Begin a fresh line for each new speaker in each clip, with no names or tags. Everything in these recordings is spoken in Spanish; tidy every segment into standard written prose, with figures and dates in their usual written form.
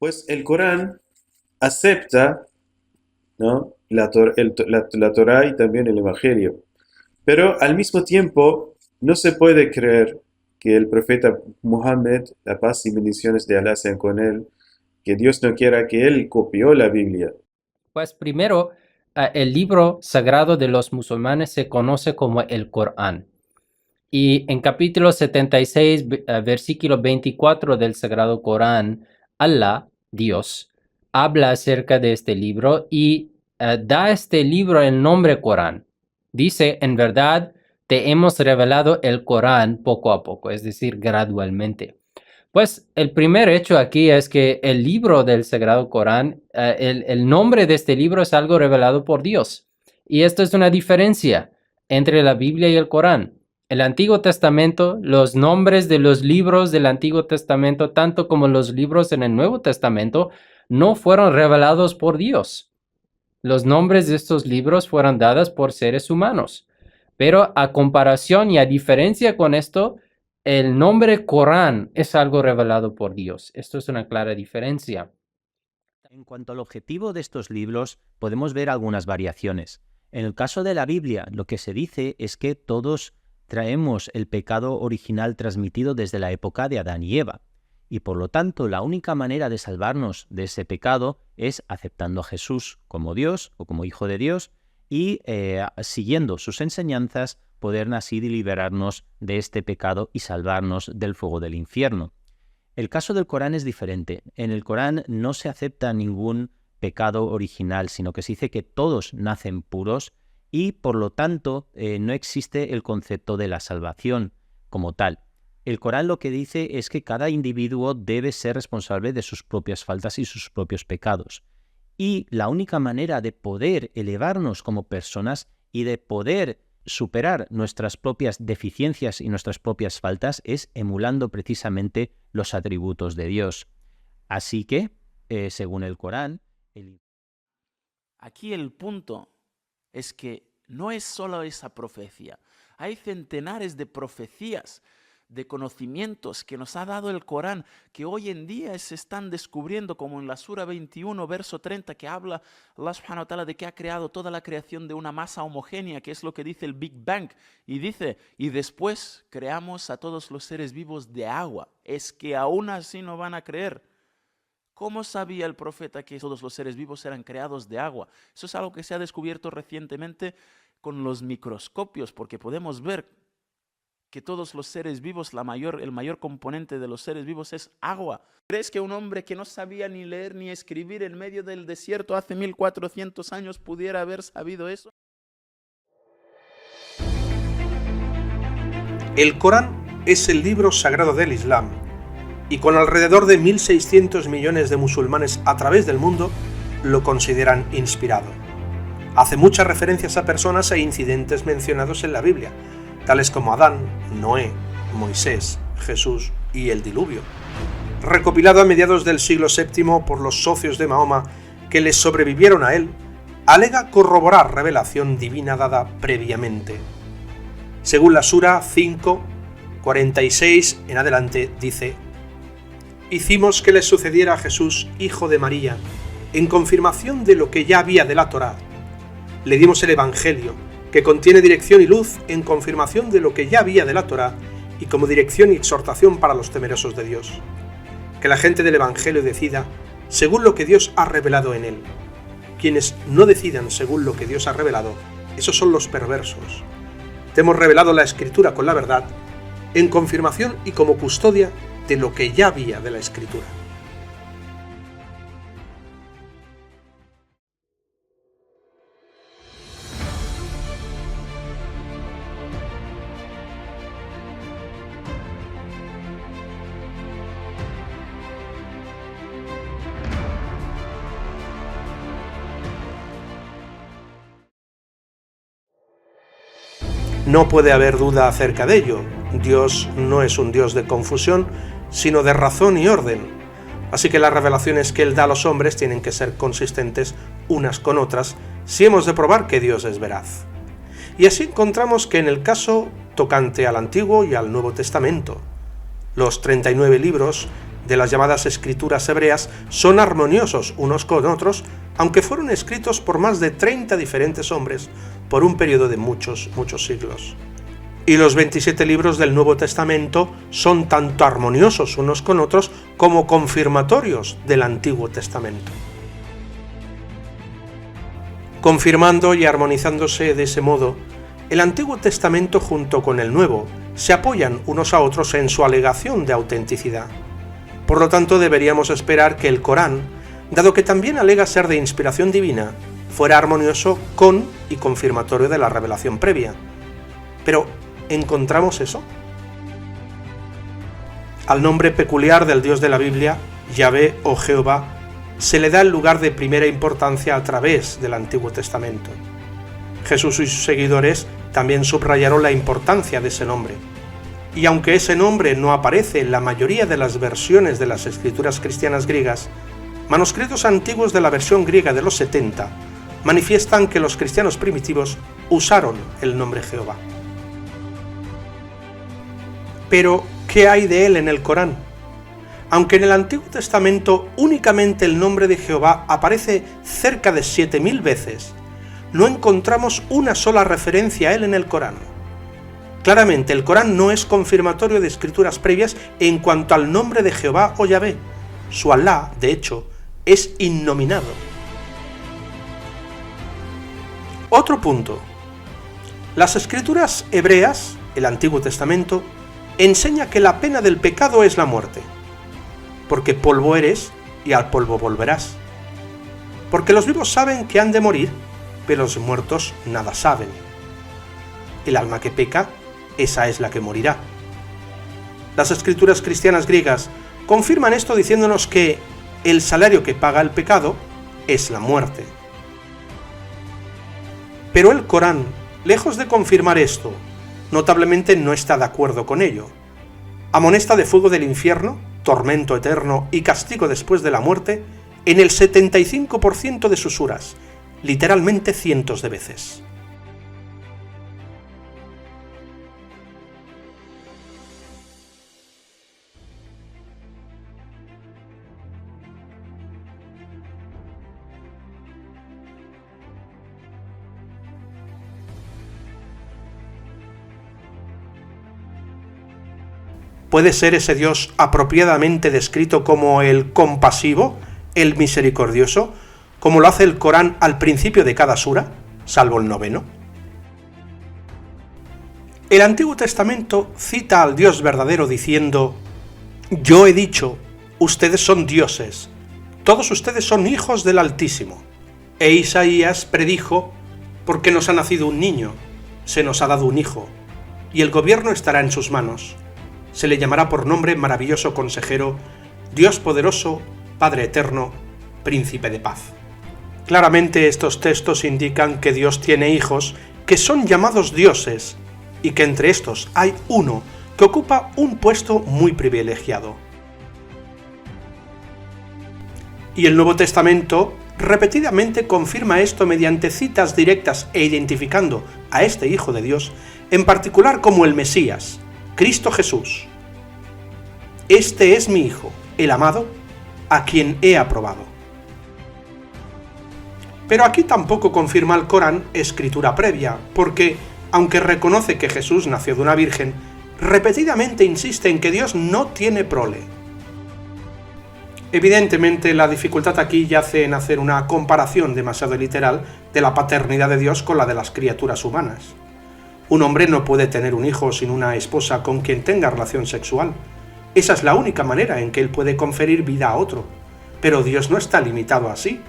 Pues el Corán acepta, ¿no? La Torá y también el Evangelio. Pero al mismo tiempo, no se puede creer que el profeta Muhammad, la paz y bendiciones de Alá sean con él, que Dios no quiera que él copió la Biblia.
Pues primero, el libro sagrado de los musulmanes se conoce como el Corán. Y en capítulo 76, versículo 24 del Sagrado Corán, Allah, Dios, habla acerca de este libro y da a este libro el nombre Corán. Dice, en verdad, te hemos revelado el Corán poco a poco, es decir, gradualmente. Pues el primer hecho aquí es que el libro del Sagrado Corán, el nombre de este libro es algo revelado por Dios. Y esto es una diferencia entre la Biblia y el Corán. El Antiguo Testamento, los nombres de los libros del Antiguo Testamento, tanto como los libros en el Nuevo Testamento, no fueron revelados por Dios. Los nombres de estos libros fueron dados por seres humanos. Pero a comparación y a diferencia con esto, el nombre Corán es algo revelado por Dios. Esto es una clara diferencia.
En cuanto al objetivo de estos libros, podemos ver algunas variaciones. En el caso de la Biblia, lo que se dice es que todos traemos el pecado original transmitido desde la época de Adán y Eva, y por lo tanto la única manera de salvarnos de ese pecado es aceptando a Jesús como Dios o como Hijo de Dios y siguiendo sus enseñanzas, poder así liberarnos de este pecado y salvarnos del fuego del infierno. El caso del Corán es diferente. En el Corán no se acepta ningún pecado original, sino que se dice que todos nacen puros y, por lo tanto, no existe el concepto de la salvación como tal. El Corán lo que dice es que cada individuo debe ser responsable de sus propias faltas y sus propios pecados. Y la única manera de poder elevarnos como personas y de poder superar nuestras propias deficiencias y nuestras propias faltas es emulando precisamente los atributos de Dios. Así que, según el Corán...
Aquí el punto es que no es solo esa profecía. Hay centenares de profecías, de conocimientos que nos ha dado el Corán, que hoy en día se están descubriendo, como en la Sura 21, verso 30, que habla Allah subhanahu wa ta'ala de que ha creado toda la creación de una masa homogénea, que es lo que dice el Big Bang, y dice, y después creamos a todos los seres vivos de agua. Es que aún así no van a creer. ¿Cómo sabía el profeta que todos los seres vivos eran creados de agua? Eso es algo que se ha descubierto recientemente con los microscopios, porque podemos ver que todos los seres vivos, el mayor componente de los seres vivos es agua. ¿Crees que un hombre que no sabía ni leer ni escribir en medio del desierto hace 1400 años pudiera haber sabido eso?
El Corán es el libro sagrado del Islam, y con alrededor de 1.600 millones de musulmanes a través del mundo, lo consideran inspirado. Hace muchas referencias a personas e incidentes mencionados en la Biblia, tales como Adán, Noé, Moisés, Jesús y el diluvio. Recopilado a mediados del siglo VII por los socios de Mahoma que les sobrevivieron a él, alega corroborar revelación divina dada previamente. Según la Sura 5, 46 en adelante, dice: hicimos que le sucediera a Jesús, hijo de María, en confirmación de lo que ya había de la Torá. Le dimos el Evangelio, que contiene dirección y luz en confirmación de lo que ya había de la Torá y como dirección y exhortación para los temerosos de Dios. Que la gente del Evangelio decida según lo que Dios ha revelado en él. Quienes no decidan según lo que Dios ha revelado, esos son los perversos. Te hemos revelado la Escritura con la verdad, en confirmación y como custodia de lo que ya había de la Escritura. No puede haber duda acerca de ello. Dios no es un Dios de confusión, sino de razón y orden. Así que las revelaciones que Él da a los hombres tienen que ser consistentes unas con otras si hemos de probar que Dios es veraz. Y así encontramos que en el caso tocante al Antiguo y al Nuevo Testamento, los 39 libros de las llamadas escrituras hebreas son armoniosos unos con otros, aunque fueron escritos por más de 30 diferentes hombres por un periodo de muchos siglos. Y los 27 libros del Nuevo Testamento son tanto armoniosos unos con otros como confirmatorios del Antiguo Testamento. Confirmando y armonizándose de ese modo, el Antiguo Testamento junto con el Nuevo se apoyan unos a otros en su alegación de autenticidad. Por lo tanto, deberíamos esperar que el Corán, dado que también alega ser de inspiración divina, fuera armonioso con y confirmatorio de la revelación previa. Pero, ¿encontramos eso? Al nombre peculiar del Dios de la Biblia, Yahvé o Jehová, se le da el lugar de primera importancia a través del Antiguo Testamento. Jesús y sus seguidores también subrayaron la importancia de ese nombre. Y aunque ese nombre no aparece en la mayoría de las versiones de las escrituras cristianas griegas, manuscritos antiguos de la versión griega de los 70 manifiestan que los cristianos primitivos usaron el nombre Jehová. Pero, ¿qué hay de él en el Corán? Aunque en el Antiguo Testamento únicamente el nombre de Jehová aparece cerca de 7000 veces, no encontramos una sola referencia a él en el Corán. Claramente, el Corán no es confirmatorio de escrituras previas en cuanto al nombre de Jehová o Yahvé. Su Alá, de hecho, es innominado. Otro punto. Las escrituras hebreas, el Antiguo Testamento, enseña que la pena del pecado es la muerte. Porque polvo eres y al polvo volverás. Porque los vivos saben que han de morir, pero los muertos nada saben. El alma que peca, esa es la que morirá. Las escrituras cristianas griegas confirman esto diciéndonos que el salario que paga el pecado es la muerte. Pero el Corán, lejos de confirmar esto, notablemente no está de acuerdo con ello. Amonesta de fuego del infierno, tormento eterno y castigo después de la muerte en el 75% de sus suras, literalmente cientos de veces. ¿Puede ser ese Dios apropiadamente descrito como el compasivo, el misericordioso, como lo hace el Corán al principio de cada sura, salvo el 9? El Antiguo Testamento cita al Dios verdadero diciendo: «Yo he dicho, ustedes son dioses, todos ustedes son hijos del Altísimo». E Isaías predijo: «Porque nos ha nacido un niño, se nos ha dado un hijo, y el gobierno estará en sus manos. Se le llamará por nombre maravilloso consejero, Dios poderoso, Padre eterno, Príncipe de paz». Claramente estos textos indican que Dios tiene hijos que son llamados dioses y que entre estos hay uno que ocupa un puesto muy privilegiado. Y el Nuevo Testamento repetidamente confirma esto mediante citas directas e identificando a este Hijo de Dios, en particular como el Mesías, Cristo Jesús. «Este es mi Hijo, el amado, a quien he aprobado». Pero aquí tampoco confirma el Corán escritura previa, porque, aunque reconoce que Jesús nació de una virgen, repetidamente insiste en que Dios no tiene prole. Evidentemente, la dificultad aquí yace en hacer una comparación demasiado literal de la paternidad de Dios con la de las criaturas humanas. Un hombre no puede tener un hijo sin una esposa con quien tenga relación sexual. Esa es la única manera en que él puede conferir vida a otro. Pero Dios no está limitado así.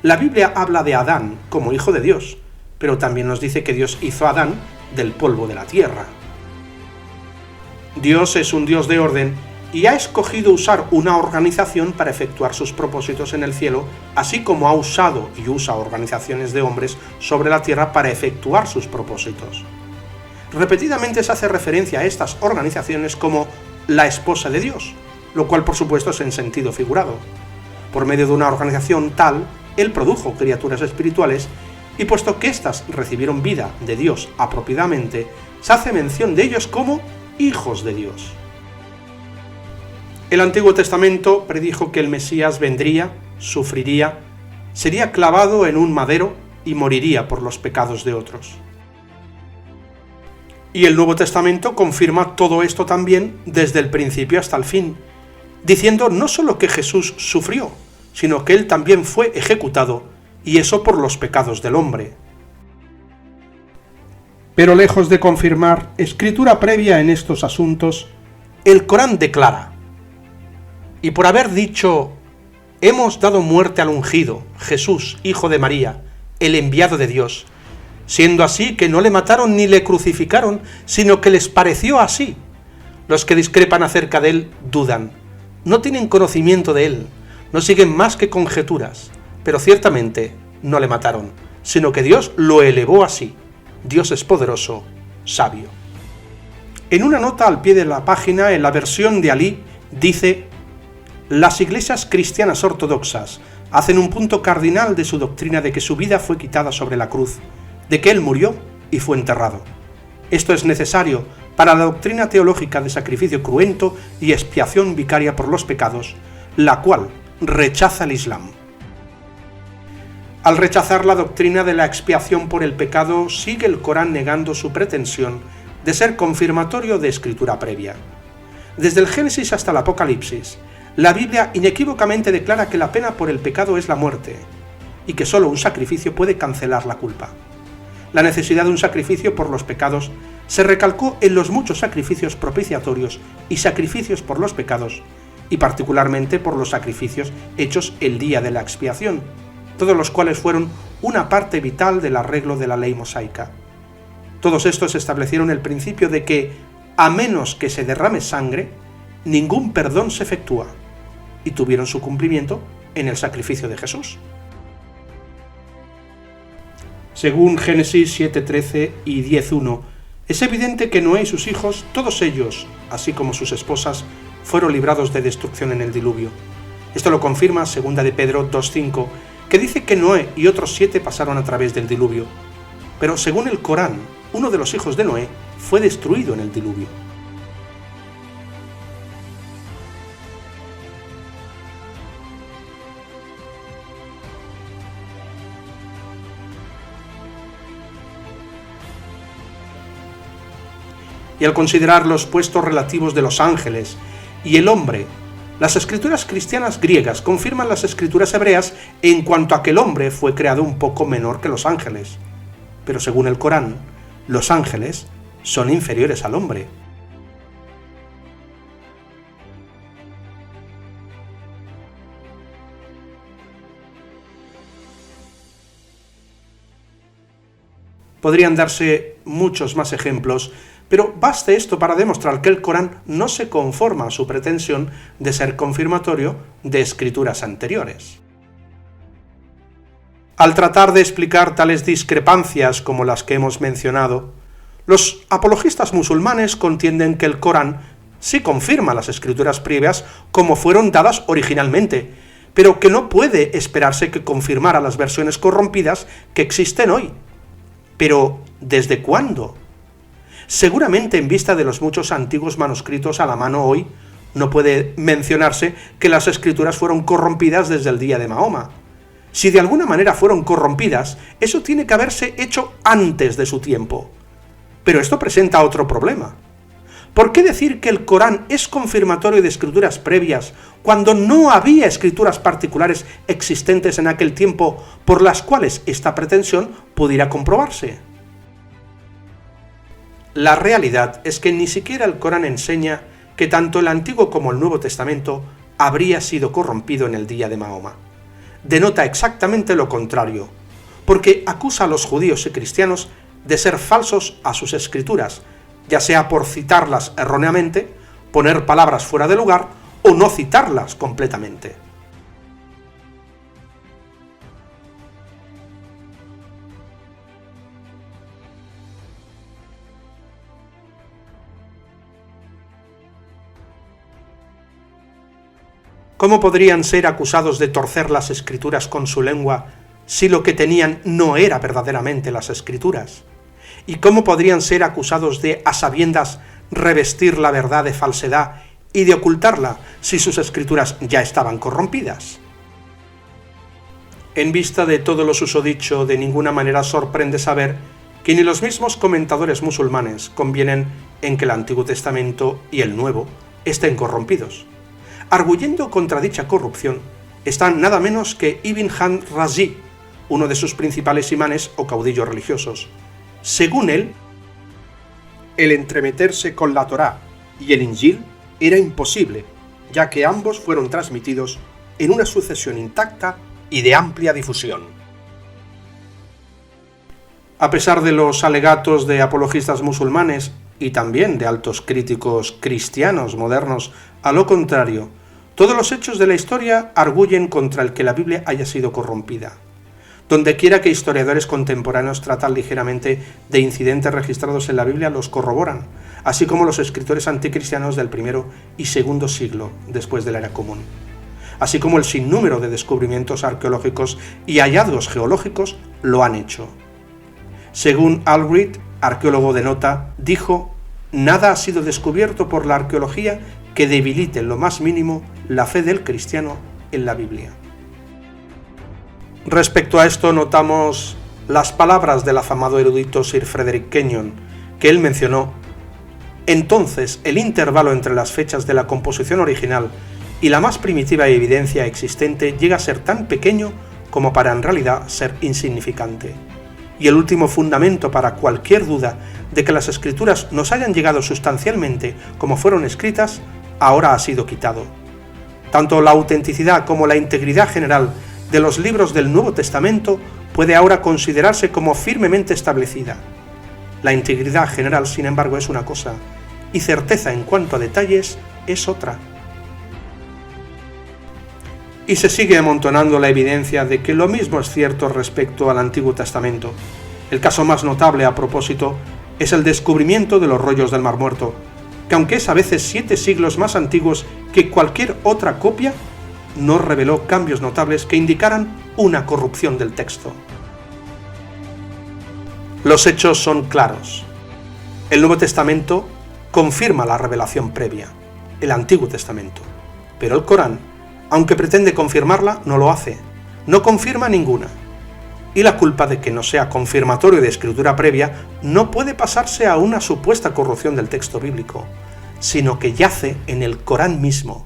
La Biblia habla de Adán como hijo de Dios, pero también nos dice que Dios hizo a Adán del polvo de la tierra. Dios es un Dios de orden y ha escogido usar una organización para efectuar sus propósitos en el cielo, así como ha usado y usa organizaciones de hombres sobre la tierra para efectuar sus propósitos. Repetidamente se hace referencia a estas organizaciones como la esposa de Dios, lo cual por supuesto es en sentido figurado. Por medio de una organización tal, Él produjo criaturas espirituales y puesto que éstas recibieron vida de Dios apropiadamente, se hace mención de ellos como hijos de Dios. El Antiguo Testamento predijo que el Mesías vendría, sufriría, sería clavado en un madero y moriría por los pecados de otros. Y el Nuevo Testamento confirma todo esto también desde el principio hasta el fin, diciendo no solo que Jesús sufrió, sino que él también fue ejecutado, y eso por los pecados del hombre. Pero lejos de confirmar escritura previa en estos asuntos, el Corán declara: y por haber dicho, hemos dado muerte al ungido, Jesús, hijo de María, el enviado de Dios, siendo así que no le mataron ni le crucificaron, sino que les pareció así. Los que discrepan acerca de él dudan, no tienen conocimiento de él, no siguen más que conjeturas, pero ciertamente no le mataron, sino que Dios lo elevó así. Dios es poderoso, sabio. En una nota al pie de la página, en la versión de Alí, dice: las iglesias cristianas ortodoxas hacen un punto cardinal de su doctrina de que su vida fue quitada sobre la cruz, de que él murió y fue enterrado. Esto es necesario para la doctrina teológica de sacrificio cruento y expiación vicaria por los pecados, la cual rechaza el Islam. Al rechazar la doctrina de la expiación por el pecado, sigue el Corán negando su pretensión de ser confirmatorio de escritura previa. Desde el Génesis hasta el Apocalipsis, la Biblia inequívocamente declara que la pena por el pecado es la muerte, y que solo un sacrificio puede cancelar la culpa. La necesidad de un sacrificio por los pecados se recalcó en los muchos sacrificios propiciatorios y sacrificios por los pecados, y particularmente por los sacrificios hechos el día de la expiación, todos los cuales fueron una parte vital del arreglo de la ley mosaica. Todos estos establecieron el principio de que, a menos que se derrame sangre, ningún perdón se efectúa, y tuvieron su cumplimiento en el sacrificio de Jesús. Según Génesis 7:13 y 10:1, es evidente que Noé y sus hijos, todos ellos, así como sus esposas, fueron librados de destrucción en el diluvio. Esto lo confirma 2 de Pedro 2:5, que dice que Noé y otros 7 pasaron a través del diluvio. Pero según el Corán, uno de los hijos de Noé fue destruido en el diluvio. Y al considerar los puestos relativos de los ángeles y el hombre, las escrituras cristianas griegas confirman las escrituras hebreas en cuanto a que el hombre fue creado un poco menor que los ángeles. Pero según el Corán, los ángeles son inferiores al hombre. Podrían darse muchos más ejemplos, pero baste esto para demostrar que el Corán no se conforma a su pretensión de ser confirmatorio de escrituras anteriores. Al tratar de explicar tales discrepancias como las que hemos mencionado, los apologistas musulmanes contienden que el Corán sí confirma las escrituras previas como fueron dadas originalmente, pero que no puede esperarse que confirmara las versiones corrompidas que existen hoy. Pero, ¿desde cuándo? Seguramente en vista de los muchos antiguos manuscritos a la mano hoy, no puede mencionarse que las escrituras fueron corrompidas desde el día de Mahoma. Si de alguna manera fueron corrompidas, eso tiene que haberse hecho antes de su tiempo. Pero esto presenta otro problema. ¿Por qué decir que el Corán es confirmatorio de escrituras previas cuando no había escrituras particulares existentes en aquel tiempo por las cuales esta pretensión pudiera comprobarse? La realidad es que ni siquiera el Corán enseña que tanto el Antiguo como el Nuevo Testamento habría sido corrompido en el día de Mahoma. Denota exactamente lo contrario, porque acusa a los judíos y cristianos de ser falsos a sus escrituras, ya sea por citarlas erróneamente, poner palabras fuera de lugar o no citarlas completamente. ¿Cómo podrían ser acusados de torcer las escrituras con su lengua si lo que tenían no era verdaderamente las escrituras? ¿Y cómo podrían ser acusados de, a sabiendas, revestir la verdad de falsedad y de ocultarla si sus escrituras ya estaban corrompidas? En vista de todo lo susodicho, de ninguna manera sorprende saber que ni los mismos comentadores musulmanes convienen en que el Antiguo Testamento y el Nuevo estén corrompidos. Arguyendo contra dicha corrupción están nada menos que Ibn Razi, uno de sus principales imanes o caudillos religiosos. Según él, el entremeterse con la Torá y el Injil era imposible, ya que ambos fueron transmitidos en una sucesión intacta y de amplia difusión. A pesar de los alegatos de apologistas musulmanes y también de altos críticos cristianos modernos, a lo contrario, todos los hechos de la historia arguyen contra el que la Biblia haya sido corrompida. Dondequiera que historiadores contemporáneos tratan ligeramente de incidentes registrados en la Biblia, los corroboran, así como los escritores anticristianos del I y II siglo después de la era común, así como el sinnúmero de descubrimientos arqueológicos y hallazgos geológicos lo han hecho. Según Albright, arqueólogo de nota, dijo: «Nada ha sido descubierto por la arqueología que debilite en lo más mínimo la fe del cristiano en la Biblia». Respecto a esto notamos las palabras del afamado erudito Sir Frederick Kenyon, que él mencionó: «Entonces el intervalo entre las fechas de la composición original y la más primitiva evidencia existente llega a ser tan pequeño como para en realidad ser insignificante. Y el último fundamento para cualquier duda de que las escrituras nos hayan llegado sustancialmente como fueron escritas, ahora ha sido quitado. Tanto la autenticidad como la integridad general de los libros del Nuevo Testamento puede ahora considerarse como firmemente establecida. La integridad general, sin embargo, es una cosa, y certeza en cuanto a detalles es otra». Y se sigue amontonando la evidencia de que lo mismo es cierto respecto al Antiguo Testamento. El caso más notable a propósito es el descubrimiento de los rollos del Mar Muerto, que aunque es a veces 7 siglos más antiguos que cualquier otra copia, no reveló cambios notables que indicaran una corrupción del texto. Los hechos son claros. El Nuevo Testamento confirma la revelación previa, el Antiguo Testamento, pero el Corán, aunque pretende confirmarla, no lo hace, no confirma ninguna. Y la culpa de que no sea confirmatorio de escritura previa no puede pasarse a una supuesta corrupción del texto bíblico, sino que yace en el Corán mismo.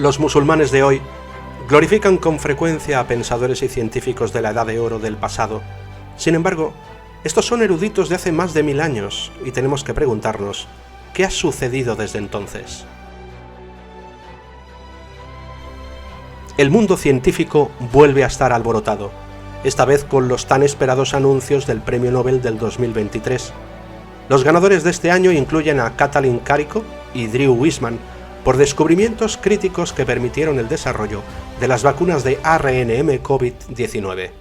Los musulmanes de hoy glorifican con frecuencia a pensadores y científicos de la Edad de Oro del pasado. Sin embargo, estos son eruditos de hace más de 1000 años y tenemos que preguntarnos, ¿qué ha sucedido desde entonces? El mundo científico vuelve a estar alborotado, esta vez con los tan esperados anuncios del Premio Nobel del 2023. Los ganadores de este año incluyen a Katalin Karikó y Drew Weissman por descubrimientos críticos que permitieron el desarrollo de las vacunas de ARNM COVID-19.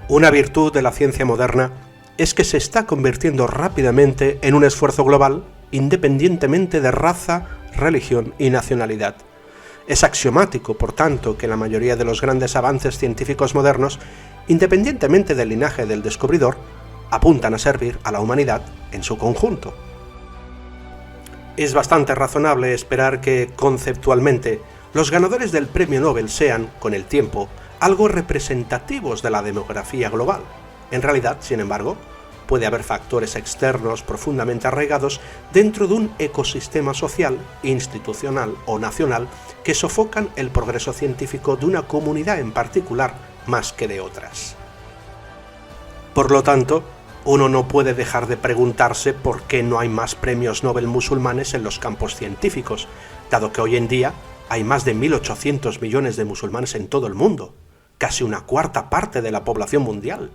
Una virtud de la ciencia moderna es que se está convirtiendo rápidamente en un esfuerzo global, independientemente de raza, religión y nacionalidad. Es axiomático, por tanto, que la mayoría de los grandes avances científicos modernos, independientemente del linaje del descubridor, apuntan a servir a la humanidad en su conjunto. Es bastante razonable esperar que, conceptualmente, los ganadores del Premio Nobel sean, con el tiempo, algo representativos de la demografía global. En realidad, sin embargo, puede haber factores externos profundamente arraigados dentro de un ecosistema social, institucional o nacional que sofocan el progreso científico de una comunidad en particular más que de otras. Por lo tanto, uno no puede dejar de preguntarse por qué no hay más premios Nobel musulmanes en los campos científicos, dado que hoy en día hay más de 1.800 millones de musulmanes en todo el mundo, casi una cuarta parte de la población mundial.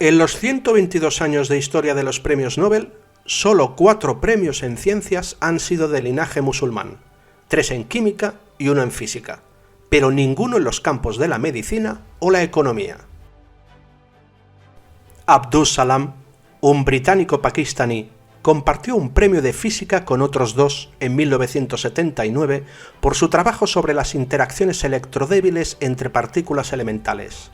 En los 122 años de historia de los premios Nobel, solo 4 premios en ciencias han sido de linaje musulmán, 3 en química y 1 en física, pero ninguno en los campos de la medicina o la economía. Abdus Salam, un británico pakistaní, compartió un premio de física con otros 2 en 1979 por su trabajo sobre las interacciones electrodébiles entre partículas elementales.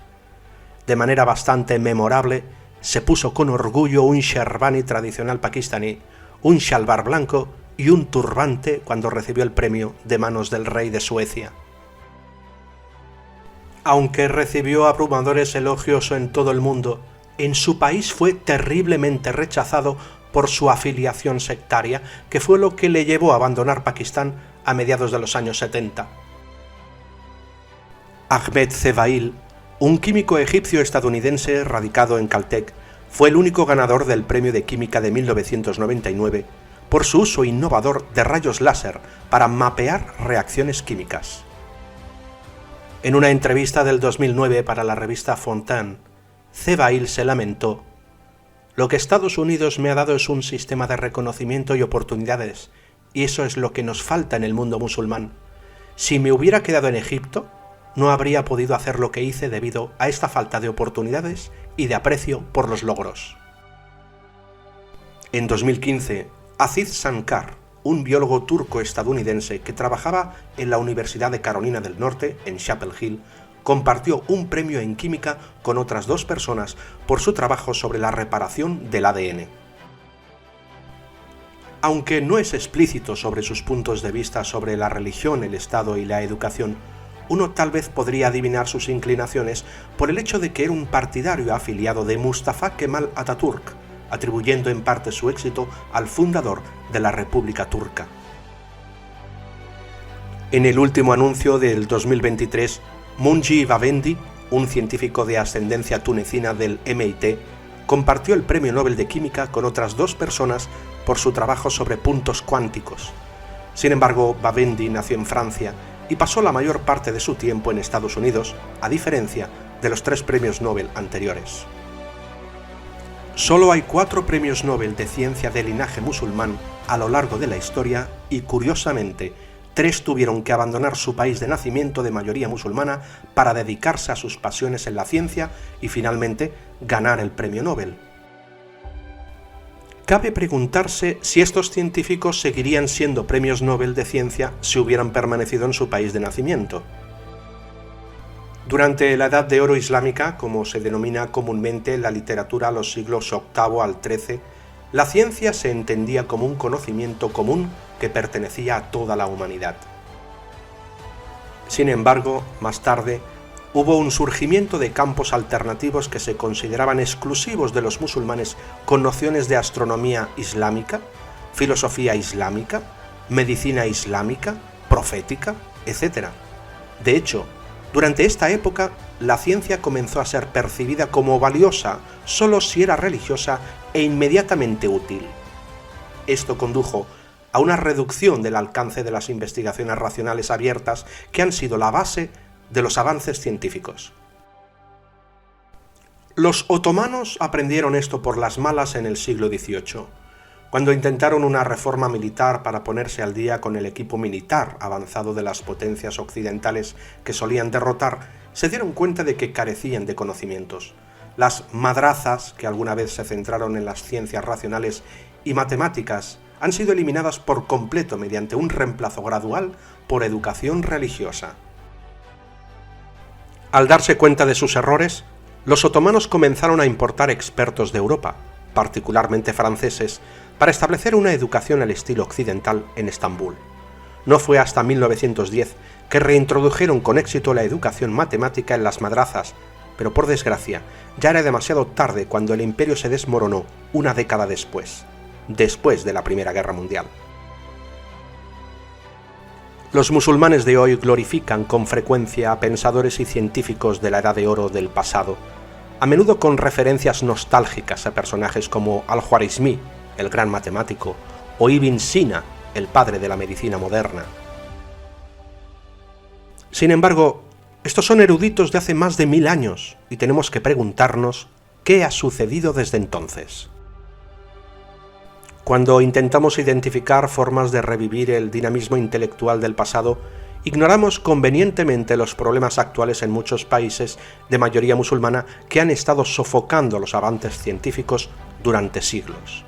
De manera bastante memorable, se puso con orgullo un sherbani tradicional pakistaní, un shalvar blanco y un turbante cuando recibió el premio de manos del rey de Suecia. Aunque recibió abrumadores elogios en todo el mundo, en su país fue terriblemente rechazado por su afiliación sectaria, que fue lo que le llevó a abandonar Pakistán a mediados de los años 70. Ahmed Zewail, un químico egipcio-estadounidense radicado en Caltech, fue el único ganador del Premio de Química de 1999 por su uso innovador de rayos láser para mapear reacciones químicas. En una entrevista del 2009 para la revista Fontaine, Zewail se lamentó: «Lo que Estados Unidos me ha dado es un sistema de reconocimiento y oportunidades, y eso es lo que nos falta en el mundo musulmán. Si me hubiera quedado en Egipto, no habría podido hacer lo que hice debido a esta falta de oportunidades y de aprecio por los logros». En 2015, Aziz Sankar, un biólogo turco-estadounidense que trabajaba en la Universidad de Carolina del Norte, en Chapel Hill, compartió un premio en química con otras 2 personas por su trabajo sobre la reparación del ADN. Aunque no es explícito sobre sus puntos de vista sobre la religión, el Estado y la educación, uno tal vez podría adivinar sus inclinaciones por el hecho de que era un partidario afiliado de Mustafa Kemal Atatürk, atribuyendo en parte su éxito al fundador de la República Turca. En el último anuncio del 2023, Munji Bawendi, un científico de ascendencia tunecina del MIT, compartió el Premio Nobel de Química con otras 2 personas por su trabajo sobre puntos cuánticos. Sin embargo, Bawendi nació en Francia y pasó la mayor parte de su tiempo en Estados Unidos, a diferencia de los 3 premios Nobel anteriores. Solo hay 4 premios Nobel de ciencia de linaje musulmán a lo largo de la historia y, curiosamente, 3 tuvieron que abandonar su país de nacimiento de mayoría musulmana para dedicarse a sus pasiones en la ciencia y, finalmente, ganar el premio Nobel. Cabe preguntarse si estos científicos seguirían siendo premios Nobel de ciencia si hubieran permanecido en su país de nacimiento. Durante la Edad de Oro islámica, como se denomina comúnmente la literatura a los siglos VIII al XIII, la ciencia se entendía como un conocimiento común que pertenecía a toda la humanidad. Sin embargo, más tarde, hubo un surgimiento de campos alternativos que se consideraban exclusivos de los musulmanes con nociones de astronomía islámica, filosofía islámica, medicina islámica, profética, etc. De hecho, durante esta época, la ciencia comenzó a ser percibida como valiosa solo si era religiosa e inmediatamente útil. Esto condujo a una reducción del alcance de las investigaciones racionales abiertas que han sido la base de los avances científicos. Los otomanos aprendieron esto por las malas en el siglo XVIII, cuando intentaron una reforma militar para ponerse al día con el equipo militar avanzado de las potencias occidentales que solían derrotar. Se dieron cuenta de que carecían de conocimientos. Las madrazas, que alguna vez se centraron en las ciencias racionales y matemáticas, han sido eliminadas por completo mediante un reemplazo gradual por educación religiosa. Al darse cuenta de sus errores, los otomanos comenzaron a importar expertos de Europa, particularmente franceses, para establecer una educación al estilo occidental en Estambul. No fue hasta 1910 que reintrodujeron con éxito la educación matemática en las madrazas, pero por desgracia ya era demasiado tarde cuando el imperio se desmoronó una década después de la Primera Guerra Mundial. Los musulmanes de hoy glorifican con frecuencia a pensadores y científicos de la Edad de Oro del pasado, a menudo con referencias nostálgicas a personajes como Al-Khwarizmi, el gran matemático, o Ibn Sina, el padre de la medicina moderna. Sin embargo, estos son eruditos de hace más de 1000 años y tenemos que preguntarnos qué ha sucedido desde entonces. Cuando intentamos identificar formas de revivir el dinamismo intelectual del pasado, ignoramos convenientemente los problemas actuales en muchos países de mayoría musulmana que han estado sofocando los avances científicos durante siglos.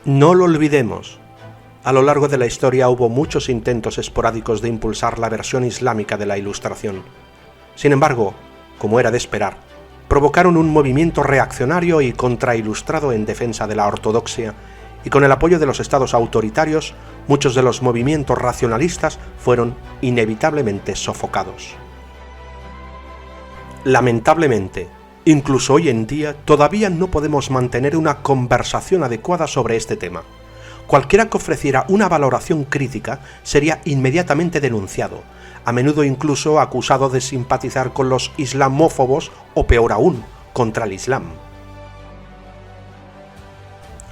No lo olvidemos, a lo largo de la historia hubo muchos intentos esporádicos de impulsar la versión islámica de la Ilustración. Sin embargo, como era de esperar, provocaron un movimiento reaccionario y contrailustrado en defensa de la ortodoxia, y con el apoyo de los estados autoritarios, muchos de los movimientos racionalistas fueron inevitablemente sofocados. Lamentablemente, incluso hoy en día todavía no podemos mantener una conversación adecuada sobre este tema. Cualquiera que ofreciera una valoración crítica sería inmediatamente denunciado, a menudo incluso acusado de simpatizar con los islamófobos o peor aún, contra el Islam.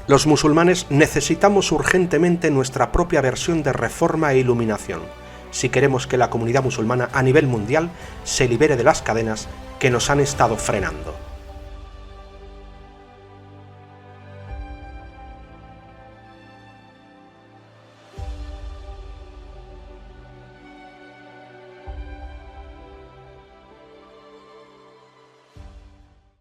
Los musulmanes necesitamos urgentemente nuestra propia versión de reforma e iluminación, si queremos que la comunidad musulmana a nivel mundial se libere de las cadenas que nos han estado frenando.